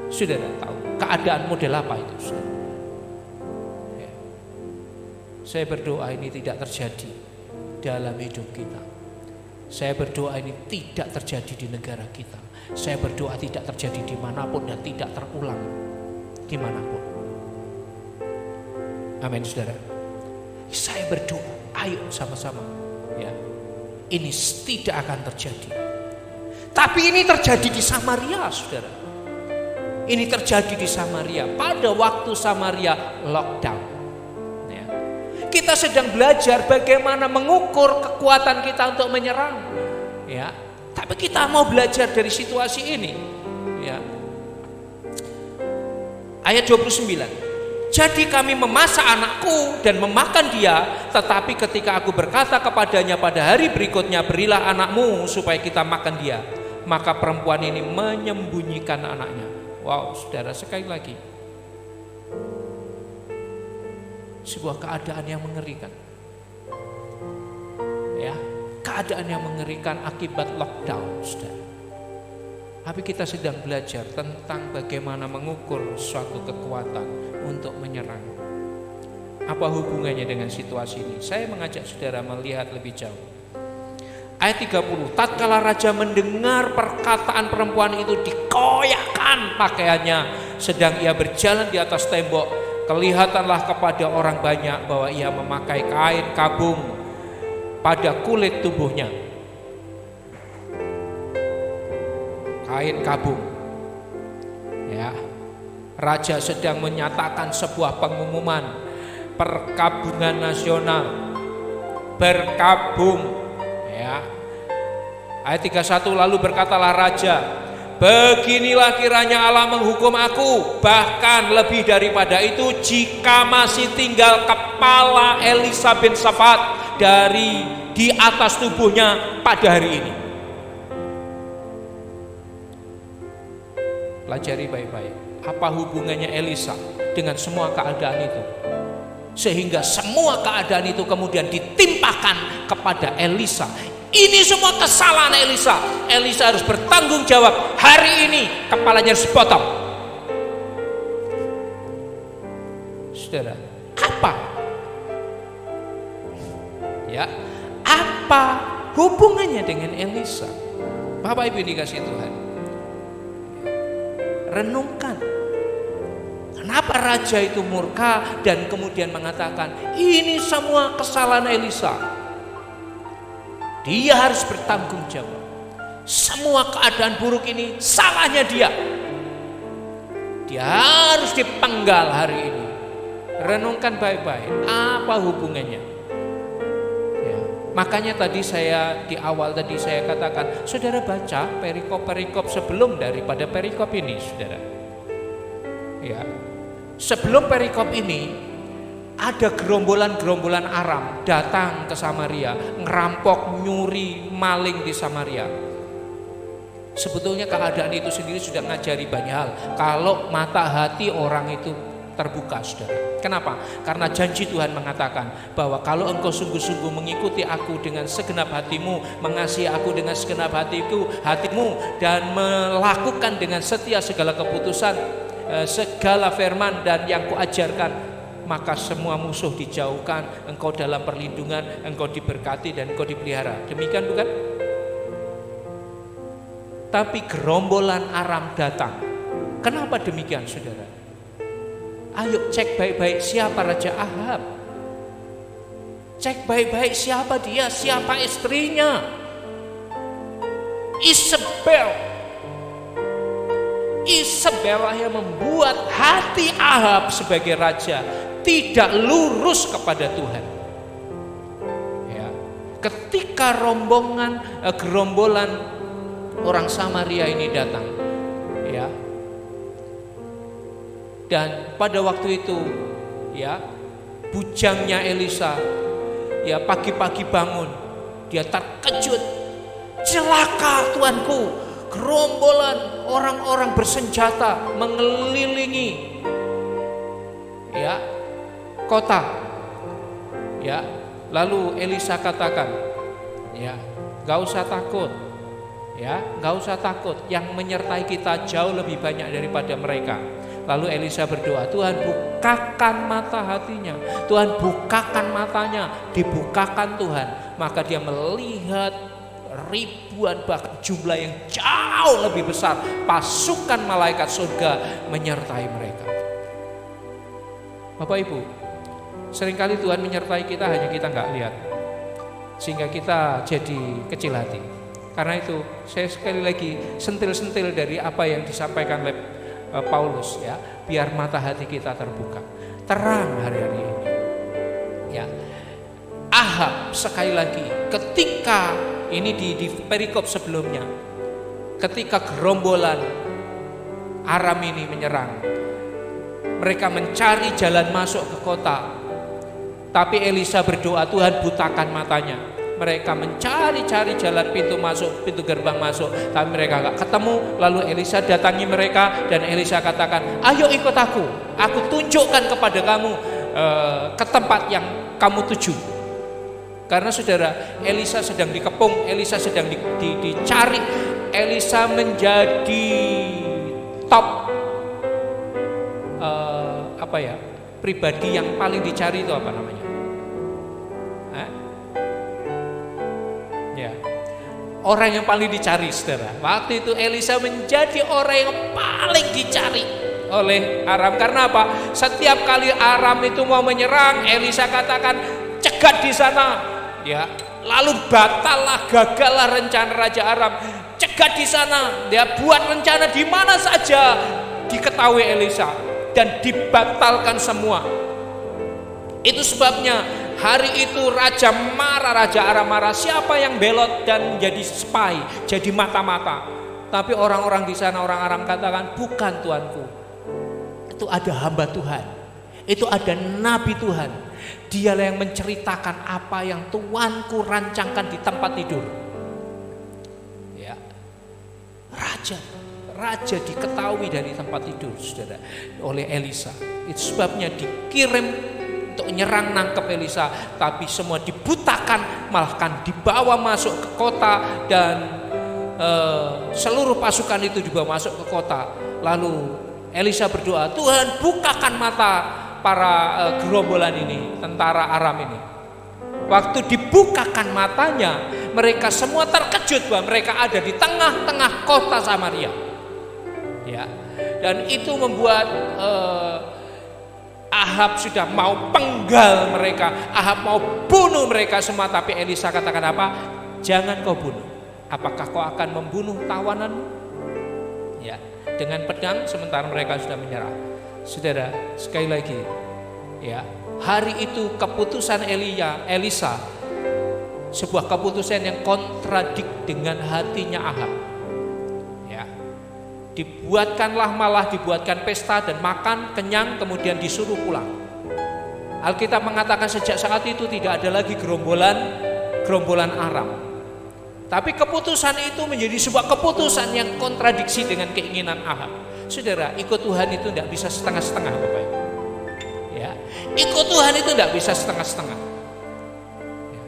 Saudara tahu keadaan model apa itu, saudara? Saya berdoa ini tidak terjadi dalam hidup kita. Saya berdoa ini tidak terjadi di negara kita. Saya berdoa tidak terjadi dimanapun dan tidak terulang dimanapun. Amin, saudara. Saya berdoa, ayo sama-sama, ya. Ini tidak akan terjadi. Tapi ini terjadi di Samaria, saudara. Ini terjadi di Samaria pada waktu Samaria lockdown. Kita sedang belajar bagaimana mengukur kekuatan kita untuk menyerang, ya. Tapi kita mau belajar dari situasi ini, ya. Ayat 29. "Jadi kami memasak anakku dan memakan dia, tetapi ketika aku berkata kepadanya pada hari berikutnya, berilah anakmu supaya kita makan dia, maka perempuan ini menyembunyikan anaknya." Wow, saudara, sekali lagi, sebuah keadaan yang mengerikan, ya, keadaan yang mengerikan akibat lockdown, saudara. Tapi kita sedang belajar tentang bagaimana mengukur suatu kekuatan untuk menyerang. Apa hubungannya dengan situasi ini? Saya mengajak saudara melihat lebih jauh. Ayat 30, tatkala raja mendengar perkataan perempuan itu, dikoyakkan pakaiannya, sedang ia berjalan di atas tembok. Kelihatanlah kepada orang banyak bahwa ia memakai kain kabung pada kulit tubuhnya. Kain kabung. Ya. Raja sedang menyatakan sebuah pengumuman perkabungan nasional. Berkabung. Ya. Ayat 31, lalu berkatalah raja, "Beginilah kiranya Allah menghukum aku, bahkan lebih daripada itu, jika masih tinggal kepala Elisa bin Safat di atas tubuhnya pada hari ini." Pelajari baik-baik, apa hubungannya Elisa dengan semua keadaan itu, sehingga semua keadaan itu kemudian ditimpakan kepada Elisa. Ini semua kesalahan Elisa. Elisa harus bertanggung jawab. Hari ini kepalanya harus dipotong. Saudara, apa? Ya, apa hubungannya dengan Elisa? Bapak Ibu dikasih Tuhan, renungkan kenapa raja itu murka dan kemudian mengatakan ini semua kesalahan Elisa. Dia harus bertanggung jawab. Semua keadaan buruk ini salahnya dia. Dia harus dipenggal hari ini. Renungkan baik-baik, apa hubungannya? Ya, makanya tadi di awal saya katakan, saudara baca perikop-perikop sebelum daripada perikop ini, saudara. Ya, sebelum perikop ini ada gerombolan-gerombolan Aram datang ke Samaria, ngerampok, nyuri, maling di Samaria. Sebetulnya keadaan itu sendiri sudah ngajari banyak hal. Kalau mata hati orang itu terbuka, saudara. Kenapa? Karena janji Tuhan mengatakan bahwa kalau engkau sungguh-sungguh mengikuti aku dengan segenap hatimu, mengasihi aku dengan segenap hatimu, dan melakukan dengan setia segala keputusan, segala firman dan yang kuajarkan, maka semua musuh dijauhkan, engkau dalam perlindungan, engkau diberkati dan engkau dipelihara. Demikian bukan? Tapi gerombolan Aram datang. Kenapa demikian, saudara? Ayo cek baik-baik siapa Raja Ahab. Cek baik-baik siapa dia, siapa istrinya. Isabel yang membuat hati Ahab sebagai raja tidak lurus kepada Tuhan. Ya. Ketika gerombolan orang Samaria ini datang, ya, dan pada waktu itu, ya, bujangnya Elisa, ya, pagi-pagi bangun, dia terkejut, celaka tuanku, gerombolan orang-orang bersenjata mengelilingi, ya, kota, ya. Lalu Elisa katakan, ya, gak usah takut, ya, gak usah takut. Yang menyertai kita jauh lebih banyak daripada mereka. Lalu Elisa berdoa, Tuhan bukakan mata hatinya, Tuhan bukakan matanya, dibukakan Tuhan. Maka dia melihat ribuan, bahkan jumlah yang jauh lebih besar, pasukan malaikat surga menyertai mereka. Bapak Ibu, seringkali Tuhan menyertai kita, hanya kita nggak lihat, sehingga kita jadi kecil hati. Karena itu saya sekali lagi sentil-sentil dari apa yang disampaikan oleh Paulus, ya, biar mata hati kita terbuka, terang hari-hari ini. Ya, Ahab sekali lagi, ketika ini di perikop sebelumnya, ketika gerombolan Aram ini menyerang, mereka mencari jalan masuk ke kota, tapi Elisa berdoa, Tuhan butakan matanya. Mereka mencari-cari jalan pintu masuk, pintu gerbang masuk, tapi mereka gak ketemu. Lalu Elisa datangi mereka dan Elisa katakan, ayo ikut aku tunjukkan kepada kamu ke tempat yang kamu tuju. Karena saudara, Elisa sedang dikepung, Elisa sedang dicari. Elisa menjadi top pribadi yang paling dicari. Itu apa namanya? Orang yang paling dicari, saudara. Waktu itu Elisa menjadi orang yang paling dicari oleh Aram. Karena apa? Setiap kali Aram itu mau menyerang, Elisa katakan cegat di sana, ya. Lalu gagallah rencana Raja Aram. Cegat di sana, dia buat rencana di mana saja diketahui Elisa dan dibatalkan semua. Itu sebabnya hari itu Raja Aram marah. Siapa yang belot dan jadi spy, jadi mata-mata. Tapi orang-orang di sana, orang Aram katakan, bukan tuanku. Itu ada hamba Tuhan, itu ada nabi Tuhan. Dialah yang menceritakan apa yang tuanku rancangkan di tempat tidur. Ya, Raja diketahui dari tempat tidur, saudara, oleh Elisa. Itu sebabnya dikirim untuk menyerang, nangkep Elisa, tapi semua dibutakan, malahkan dibawa masuk ke kota, dan seluruh pasukan itu dibawa masuk ke kota. Lalu Elisa berdoa, Tuhan bukakan mata para gerombolan ini, tentara Aram ini. Waktu dibukakan matanya, mereka semua terkejut bahwa mereka ada di tengah-tengah kota Samaria. Ya. Dan itu membuat Ahab sudah mau penggal mereka, Ahab mau bunuh mereka semua, tapi Elisa katakan apa? Jangan kau bunuh. Apakah kau akan membunuh tawananmu? Ya, dengan pedang sementara mereka sudah menyerah. Saudara, sekali lagi, ya, hari itu keputusan Elisa, sebuah keputusan yang kontradik dengan hatinya Ahab. Ya, dibuatkan pesta dan makan kenyang, kemudian disuruh pulang. Alkitab mengatakan sejak saat itu tidak ada lagi gerombolan Aram. Tapi keputusan itu menjadi sebuah keputusan yang kontradiksi dengan keinginan Ahab. Saudara, ikut Tuhan itu tidak bisa setengah-setengah, Bapak Ibu. Ya, ikut Tuhan itu tidak bisa setengah-setengah. Ya.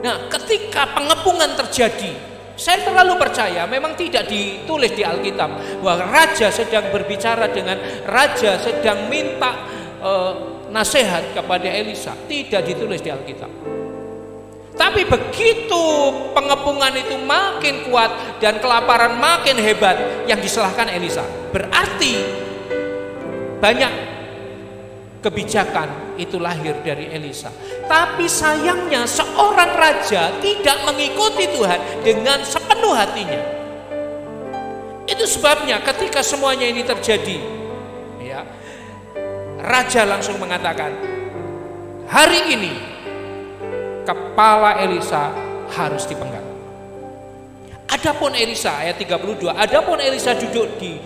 Nah, ketika pengepungan terjadi, saya terlalu percaya, memang tidak ditulis di Alkitab bahwa raja sedang berbicara dengan raja sedang minta nasihat kepada Elisa. Tidak ditulis di Alkitab. Tapi begitu pengepungan itu makin kuat dan kelaparan makin hebat, yang disalahkan Elisa. Berarti banyak kebijakan itu lahir dari Elisa. Tapi sayangnya seorang raja tidak mengikuti Tuhan dengan sepenuh hatinya. Itu sebabnya ketika semuanya ini terjadi, ya, raja langsung mengatakan, hari ini kepala Elisa harus dipenggal. Adapun Elisa, ayat 32, adapun Elisa duduk di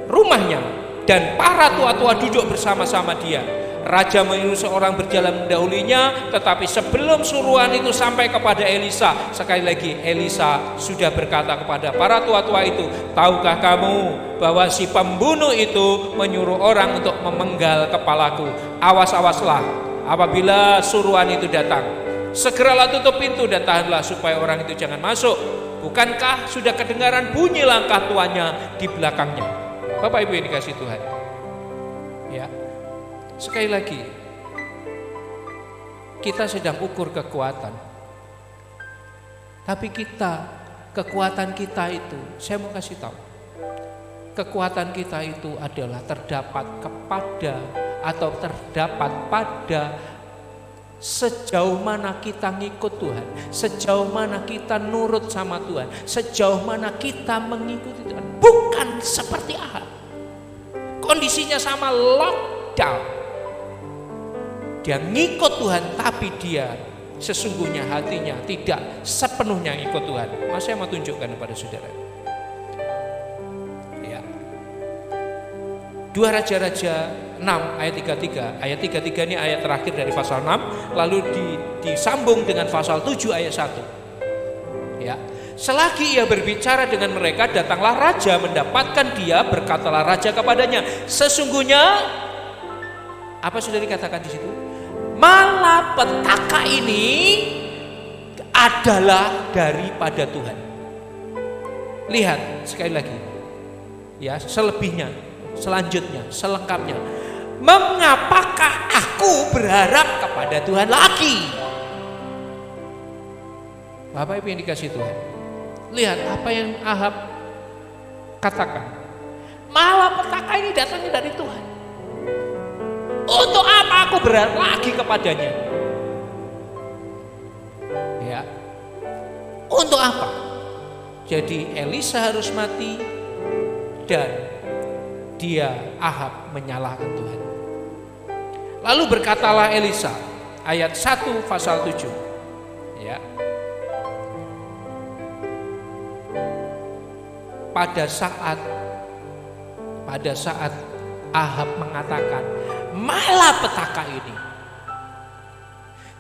rumahnya dan para tua-tua duduk bersama-sama dia. Raja menyuruh seorang berjalan mendahulinya, tetapi sebelum suruhan itu sampai kepada Elisa, sekali lagi Elisa sudah berkata kepada para tua-tua itu, tahukah kamu bahwa si pembunuh itu menyuruh orang untuk memenggal kepalaku? Awas-awaslah apabila suruhan itu datang. Segeralah tutup pintu dan tahanlah supaya orang itu jangan masuk. Bukankah sudah kedengaran bunyi langkah tuannya di belakangnya? Bapak Ibu yang dikasih Tuhan. Ya. Sekali lagi, kita sedang ukur kekuatan. Tapi kekuatan kita itu, saya mau kasih tahu. Kekuatan kita itu adalah terdapat pada sejauh mana kita ngikut Tuhan, sejauh mana kita nurut sama Tuhan, sejauh mana kita mengikuti Tuhan. Bukan seperti Ahab, kondisinya sama lockdown. Dia ngikut Tuhan, tapi dia sesungguhnya hatinya tidak sepenuhnya ngikut Tuhan. Mas, saya mau tunjukkan kepada saudara. Ya. 2 Raja-Raja 6 ayat 33. Ayat 33 ini ayat terakhir dari pasal 6, lalu disambung dengan pasal 7 ayat 1. Ya. Selagi ia berbicara dengan mereka, datanglah raja mendapatkan dia, berkatalah raja kepadanya, sesungguhnya apa sudah dikatakan di situ? Malapetaka ini adalah daripada Tuhan. Lihat sekali lagi. Ya, selebihnya, selanjutnya, selengkapnya. Mengapakah aku berharap kepada Tuhan lagi? Bapak Ibu yang dikasih Tuhan, lihat apa yang Ahab katakan. Malapetaka ini datangnya dari Tuhan. Untuk apa aku berharap lagi kepadanya? Ya, untuk apa? Jadi Elisa harus mati dan Ahab menyalahkan Tuhan. Lalu berkatalah Elisa, ayat 1 pasal 7. Ya. Pada saat Ahab mengatakan, malapetaka ini,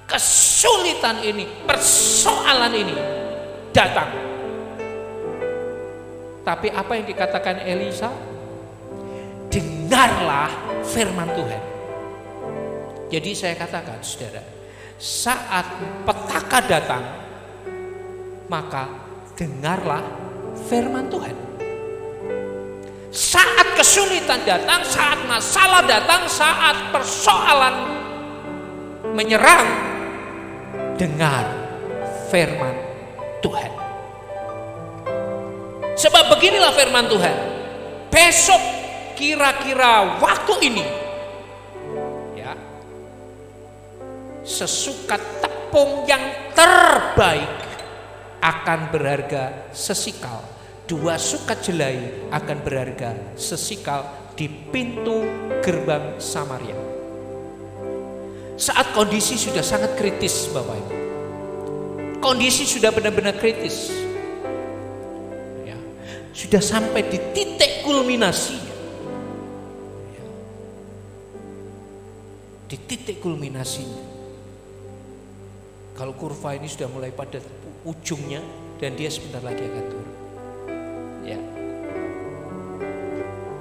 kesulitan ini, persoalan ini datang. Tapi apa yang dikatakan Elisa? Dengarlah firman Tuhan. Jadi saya katakan, saudara, saat petaka datang, maka dengarlah firman Tuhan. Saat kesulitan datang, saat masalah datang, saat persoalan menyerang, dengar firman Tuhan. Sebab beginilah firman Tuhan. Besok kira-kira waktu ini, ya, sesukat tepung yang terbaik akan berharga sesikal. 2 sukat jelai akan berharga sesikal di pintu gerbang Samaria. Saat kondisi sudah sangat kritis, Bapak Ibu. Kondisi sudah benar-benar kritis. Ya, sudah sampai di titik kulminasinya. Ya, di titik kulminasinya. Kalau kurva ini sudah mulai pada ujungnya dan dia sebentar lagi akan turun. Ya.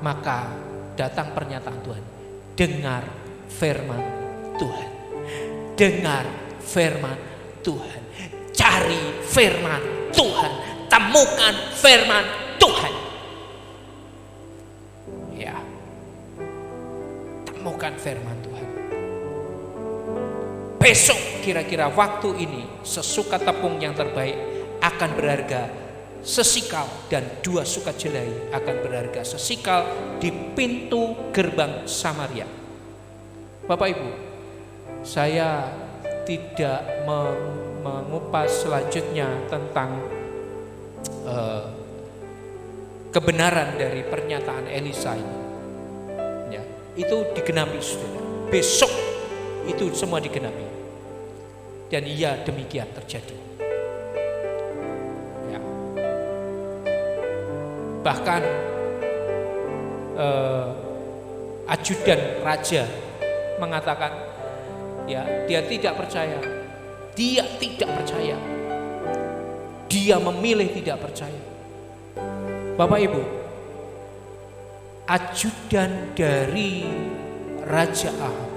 Maka datang pernyataan Tuhan. Dengar firman Tuhan. Dengar firman Tuhan. Cari firman Tuhan. Temukan firman Tuhan. Ya. Temukan firman Tuhan. Besok kira-kira waktu ini sesukat tepung yang terbaik akan berharga sesikal dan 2 sukat jelai akan berharga sesikal di pintu gerbang Samaria. Bapak Ibu, saya tidak mengupas selanjutnya tentang kebenaran dari pernyataan Elisa ini. Ya, itu digenapi, saudara. Besok itu semua digenapi. Dan iya, demikian terjadi. Bahkan ajudan raja mengatakan, ya, dia tidak percaya. Dia memilih tidak percaya. Bapak Ibu, ajudan dari Raja Ahab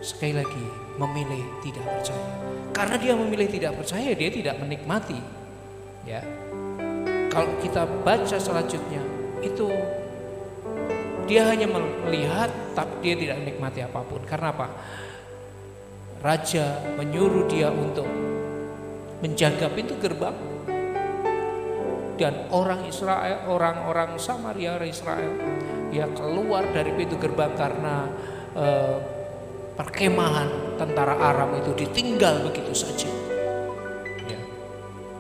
sekali lagi memilih tidak percaya. Karena dia memilih tidak percaya, dia tidak menikmati. Ya. Kalau kita baca selanjutnya, itu dia hanya melihat, tapi dia tidak menikmati apapun. Karena apa? Raja menyuruh dia untuk menjaga pintu gerbang, dan orang Israel, orang-orang Samaria, Israel, dia keluar dari pintu gerbang karena perkemahan tentara Aram itu ditinggal begitu saja.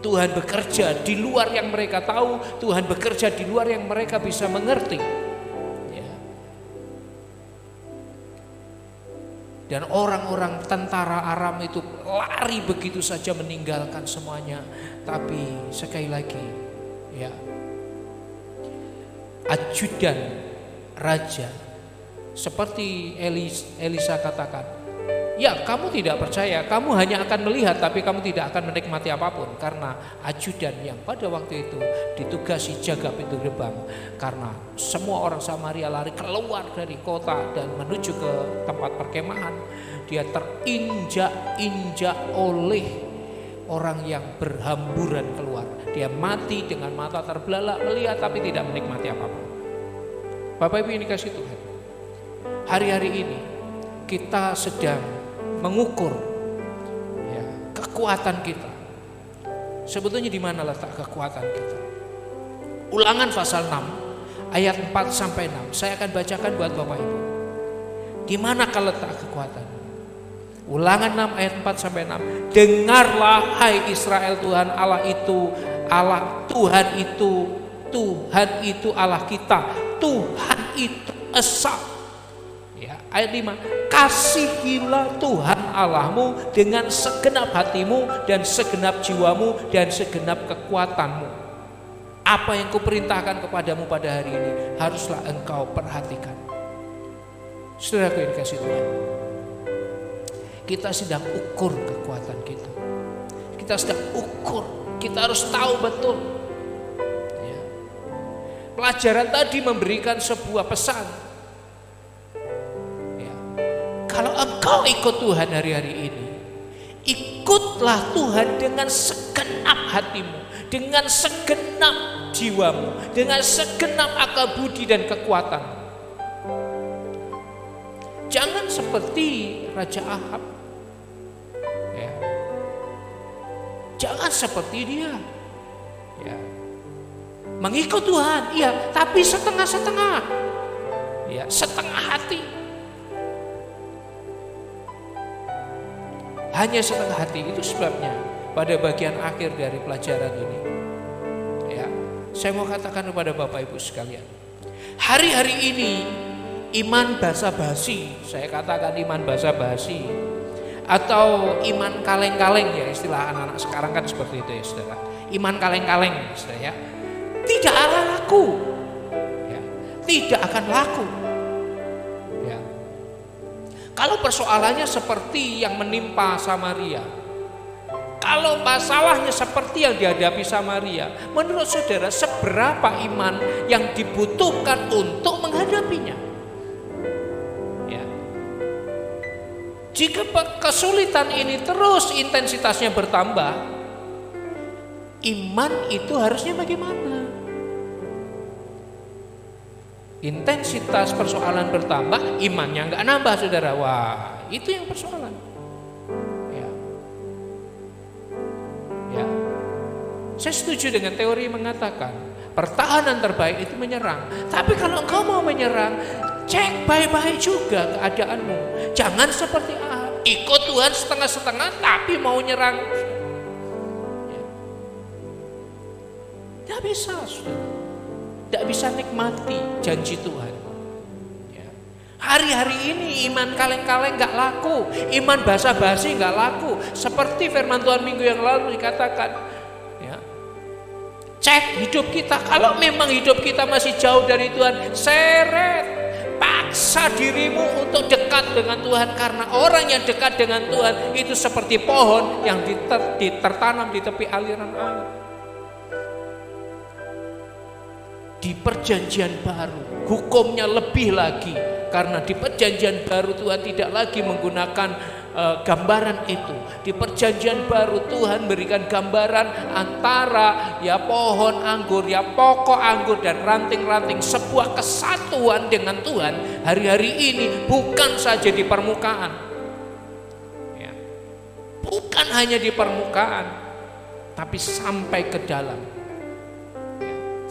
Tuhan bekerja di luar yang mereka tahu, Tuhan bekerja di luar yang mereka bisa mengerti. Ya. Dan orang-orang tentara Aram itu lari begitu saja meninggalkan semuanya. Tapi sekali lagi, ya, ajudan raja seperti Elisa katakan, ya, kamu tidak percaya, kamu hanya akan melihat tapi kamu tidak akan menikmati apapun. Karena ajudan yang pada waktu itu ditugasi jaga pintu gerbang, karena semua orang Samaria lari keluar dari kota dan menuju ke tempat perkemahan, dia terinjak-injak oleh orang yang berhamburan keluar. Dia mati dengan mata terbelalak melihat tapi tidak menikmati apapun. Bapak Ibu ini kasih Tuhan, hari-hari ini kita sedang mengukur, ya, kekuatan kita. Sebetulnya di mana letak kekuatan kita? Ulangan pasal 6 ayat 4 sampai 6. Saya akan bacakan buat Bapak Ibu. Di manakah letak kekuatan? Ulangan 6 ayat 4 sampai 6. Dengarlah hai Israel, Tuhan Allah itu Allah, Tuhan itu Allah kita. Tuhan itu Esa. Ya, ayat 5. Kasihilah Tuhan Allahmu dengan segenap hatimu dan segenap jiwamu dan segenap kekuatanmu. Apa yang kuperintahkan kepadamu pada hari ini haruslah engkau perhatikan. Saudaraku yang dikasihi Tuhan, kita sedang ukur kekuatan kita. Kita sedang ukur, kita harus tahu betul. Ya. Pelajaran tadi memberikan sebuah pesan. Kalau engkau ikut Tuhan hari-hari ini, ikutlah Tuhan dengan segenap hatimu, dengan segenap jiwamu, dengan segenap akal budi dan kekuatan. Jangan seperti Raja Ahab. Ya. Jangan seperti dia. Ya. Mengikut Tuhan, iya, tapi setengah-setengah. Ya, setengah hati. Hanya setengah hati. Itu sebabnya pada bagian akhir dari pelajaran ini, ya, saya mau katakan kepada Bapak Ibu sekalian, hari-hari ini iman basa-basi, saya katakan iman basa-basi atau iman kaleng-kaleng, ya istilah anak-anak sekarang kan seperti itu ya saudara. Iman kaleng-kaleng saudara, ya, tidak akan laku, ya, tidak akan laku. Ya. Kalau persoalannya seperti yang menimpa Samaria, kalau masalahnya seperti yang dihadapi Samaria, menurut saudara seberapa iman yang dibutuhkan untuk menghadapinya? Ya. Jika kesulitan ini terus intensitasnya bertambah, iman itu harusnya bagaimana? Intensitas persoalan bertambah, imannya nggak nambah saudara. Wah, itu yang persoalan. Ya. Saya setuju dengan teori yang mengatakan pertahanan terbaik itu menyerang. Tapi kalau engkau mau menyerang, cek baik-baik juga keadaanmu. Jangan seperti ikut Tuhan setengah-setengah tapi mau nyerang. Ya. Tidak bisa, saudara. Tidak bisa nikmati janji Tuhan. Ya. Hari-hari ini iman kaleng-kaleng gak laku, iman basa-basi gak laku. Seperti firman Tuhan minggu yang lalu dikatakan, ya, cek hidup kita. Kalau memang hidup kita masih jauh dari Tuhan, seret, paksa dirimu untuk dekat dengan Tuhan. Karena orang yang dekat dengan Tuhan itu seperti pohon yang tertanam di tepi aliran air. Di perjanjian baru hukumnya lebih lagi, karena di perjanjian baru Tuhan tidak lagi menggunakan gambaran itu. Di perjanjian baru Tuhan berikan gambaran antara ya pohon anggur, ya pokok anggur dan ranting-ranting, sebuah kesatuan dengan Tuhan hari-hari ini, bukan saja di permukaan, ya, bukan hanya di permukaan, tapi sampai ke dalam,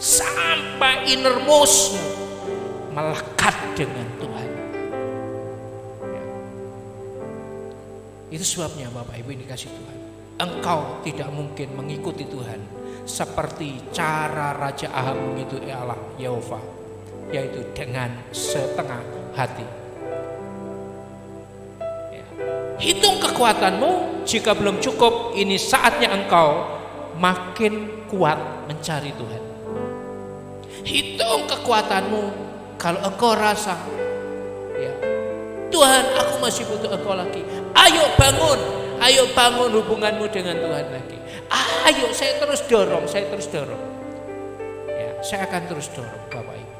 sampai innermost melekat dengan Tuhan. Ya. Itu sebabnya Bapak Ibu ini kasih Tuhan, engkau tidak mungkin mengikuti Tuhan seperti cara Raja Ahab mengikuti Allah Yehova, yaitu dengan setengah hati. Ya. Hitung kekuatanmu, jika belum cukup, ini saatnya engkau makin kuat mencari Tuhan. Hitung kekuatanmu. Kalau engkau rasa, ya, Tuhan aku masih butuh engkau lagi, ayo bangun hubunganmu dengan Tuhan lagi. Ayo, saya terus dorong. Ya, saya akan terus dorong Bapak Ibu.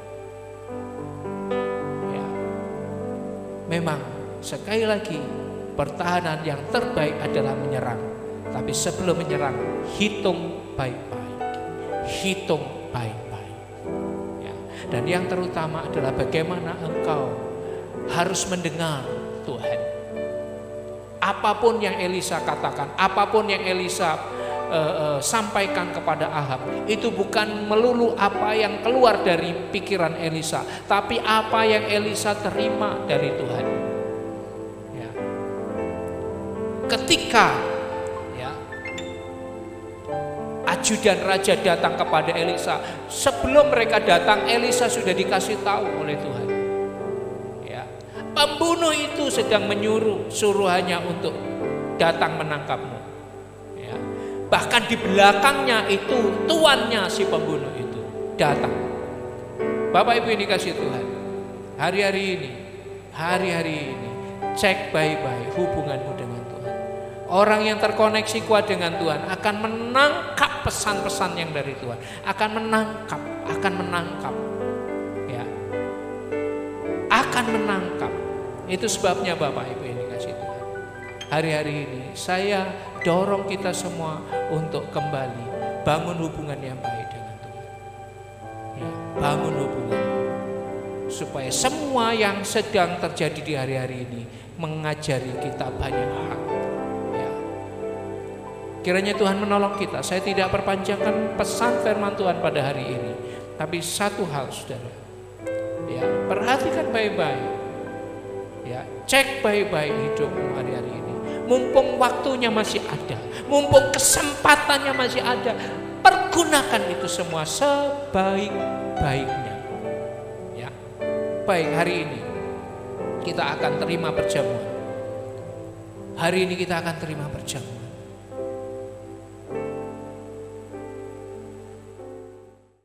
Ya, memang sekali lagi pertahanan yang terbaik adalah menyerang. Tapi sebelum menyerang, hitung baik-baik. Dan yang terutama adalah bagaimana engkau harus mendengar Tuhan. Apapun yang Elisa katakan, apapun yang Elisa sampaikan kepada Ahab, itu bukan melulu apa yang keluar dari pikiran Elisa, tapi apa yang Elisa terima dari Tuhan. Ya. Ketika ajudan raja datang kepada Elisa, sebelum mereka datang Elisa sudah dikasih tahu oleh Tuhan, ya, pembunuh itu sedang menyuruh suruhannya untuk datang menangkapmu, ya. Bahkan di belakangnya itu tuannya si pembunuh itu datang. Bapak Ibu ini kasih Tuhan, hari-hari ini cek baik-baik hubunganmu dengan Tuhan. Orang yang terkoneksi kuat dengan Tuhan akan menangkap pesan-pesan yang dari Tuhan, akan menangkap, ya, akan menangkap. Itu sebabnya Bapak Ibu ini kasih Tuhan, hari-hari ini saya dorong kita semua untuk kembali bangun hubungan yang baik dengan Tuhan, ya, bangun hubungan supaya semua yang sedang terjadi di hari-hari ini mengajari kita banyak hal. Kiranya Tuhan menolong kita. Saya tidak perpanjangkan pesan firman Tuhan pada hari ini, tapi satu hal saudara, ya, perhatikan baik-baik, ya, cek baik-baik hidupmu hari-hari ini. Mumpung waktunya masih ada, mumpung kesempatannya masih ada, pergunakan itu semua sebaik-baiknya. Ya, baik, hari ini kita akan terima perjamuan. Hari ini kita akan terima perjamuan.